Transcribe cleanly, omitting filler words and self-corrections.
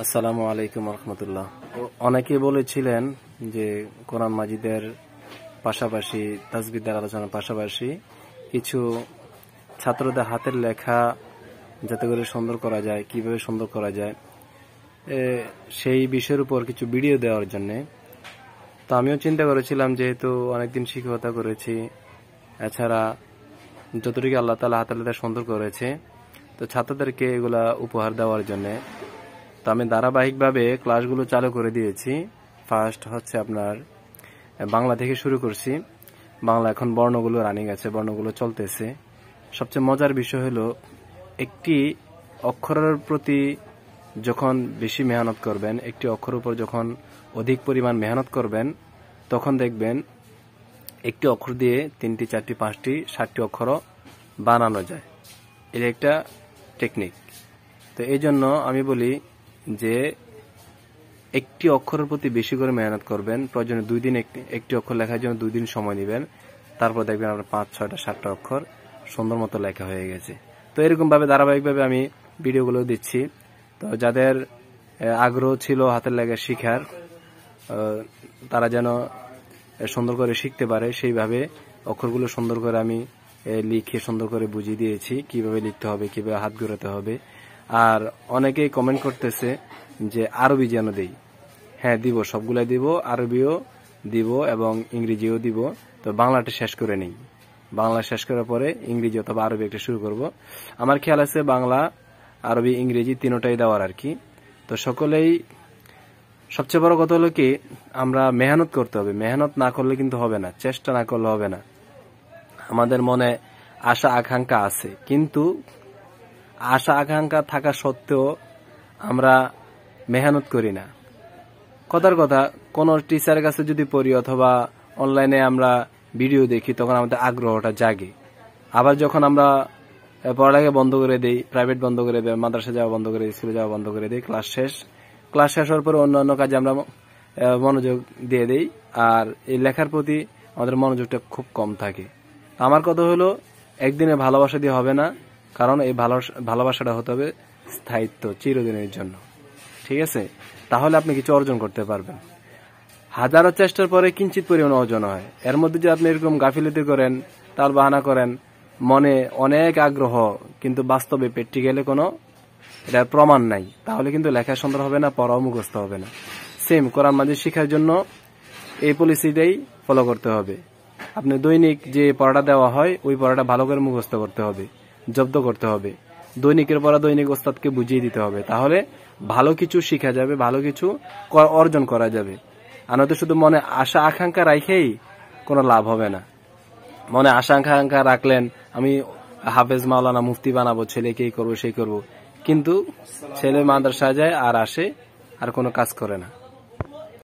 আসসালামু আলাইকুম রহমতুল্লাহ। অনেকে বলেছিলেন যে কোরআন মাজিদের পাশাপাশি তাসবিহদের আলোচনার পাশাপাশি কিছু ছাত্রদের হাতের লেখা যাতে করে সুন্দর করা যায়, কিভাবে সুন্দর করা যায় সেই বিষয়ের উপর কিছু ভিডিও দেওয়ার জন্য। তো আমিও চিন্তা করেছিলাম, যেহেতু অনেকদিন শিক্ষকতা করেছি, এছাড়া যতটুকু আল্লাহ তাআলা হাতের লেখা সুন্দর করেছে, তো ছাত্রদেরকে এগুলা উপহার দেওয়ার জন্য তো আমি ধারাবাহিকভাবে ক্লাসগুলো চালু করে দিয়েছি। ফার্স্ট হচ্ছে আপনার বাংলা থেকে শুরু করছি। বাংলা এখন বর্ণগুলো রানিং আছে, বর্ণগুলো চলতেছে। সবচেয়ে মজার বিষয় হলো, একটি অক্ষরের প্রতি যখন বেশি মেহনত করবেন, একটি অক্ষরের উপর যখন অধিক পরিমাণ মেহনত করবেন, তখন দেখবেন একটি অক্ষর দিয়ে 3টি 4টি 5টি 7টি অক্ষরও বানানো যায়। এটা একটা টেকনিক। তো এই জন্য আমি বলি যে একটি অক্ষরের প্রতি বেশি করে মেহনত করবেন। প্রয়োজনে 2 দিন একটি অক্ষর লেখার জন্য 2 দিন সময় নেবেন। তারপর দেখবেন আপনার 5, 6টা 7টা অক্ষর সুন্দর মতো লেখা হয়ে গেছে। তো এরকম ভাবে ধারাবাহিকভাবে আমি ভিডিওগুলো দিচ্ছি। তো যাদের আগ্রহ ছিল হাতের লেখা শিখার, তারা যেন সুন্দর করে শিখতে পারে, সেইভাবে অক্ষরগুলো সুন্দর করে আমি লিখে সুন্দর করে বুঝিয়ে দিয়েছি কিভাবে লিখতে হবে, কিভাবে হাত ঘোরাতে হবে। আর অনেকেই কমেন্ট করতেছে যে আরবি যেন দেই। হ্যাঁ, দিব, সবগুলাই দিব, আরবিও দিব এবং ইংরেজিও দিব। তো বাংলাটা শেষ করে নেই। বাংলা শেষ করার পরে ইংরেজি অথবা আরবি একটা শুরু করব। আমার খেয়াল আছে বাংলা, আরবি, ইংরেজি তিনটাই দেওয়ার আর কি। তো সকলেই, সবচেয়ে বড় কথা হলো কি, আমরা মেহনত করতে হবে। মেহনত না করলে কিন্তু হবে না, চেষ্টা না করলে হবে না। আমাদের মনে আশা আকাঙ্ক্ষা আছে, কিন্তু আশা আকাঙ্ক্ষা থাকা সত্ত্বেও আমরা মেহনত করি না। কথার কথা, কোন টিচারের কাছে যদি পড়ি অথবা অনলাইনে আমরা ভিডিও দেখি, তখন আমাদের আগ্রহটা জাগে। আবার যখন আমরা পড়ালেখা বন্ধ করে দেই, প্রাইভেট বন্ধ করে দেই, মাদ্রাসা যাওয়া বন্ধ করে দিই, স্কুলে যাওয়া বন্ধ করে দিই, ক্লাস শেষ হওয়ার পরে অন্যান্য কাজে আমরা মনোযোগ দিয়ে দেই। আর এই লেখার প্রতি আমাদের মনোযোগটা খুব কম থাকে। আমার কথা হলো, একদিনে ভালোবাসা দিয়ে হবে না, কারণ এই ভালোবাসাটা হতে হবে স্থায়িত্ব, চিরদিনের জন্য। ঠিক আছে? তাহলে আপনি কিছু অর্জন করতে পারবেন। হাজারো চেষ্টার পরে কিঞ্চিত পরিমাণ অর্জন হয়। এর মধ্যে যে আপনি এরকম গাফিলতি করেন, তার বাহানা করেন, মনে অনেক আগ্রহ কিন্তু বাস্তবে প্র্যাকটিক্যালে কোনো এটা প্রমাণ নাই, তাহলে কিন্তু লেখা সুন্দর হবে না, পড়াও মুখস্থ হবে না। সেম কোরআন মাজিদ শিখার জন্য এই পলিসিটাই ফলো করতে হবে। আপনি দৈনিক যে পড়াটা দেওয়া হয়, ওই পড়াটা ভালো করে মুখস্থ করতে হবে, জব্দ করতে হবে। দৈনিকের পড়া দৈনিক ওস্তাদকে বুঝিয়ে দিতে হবে। তাহলে ভালো কিছু শিখা যাবে, ভালো কিছু অর্জন করা যাবে। আর নয়তো শুধু মনে আশা আকাঙ্ক্ষা রাখেই কোনো লাভ হবে না। মনে আশা আকাঙ্ক্ষা রাখলেন, আমি হাফেজ, মাওলানা, মুফতি বানাবো, ছেলেকে এই করবো সেই করবো, কিন্তু ছেলে মাদ্রাসা যায় আর আসে, আর কোনো কাজ করে না।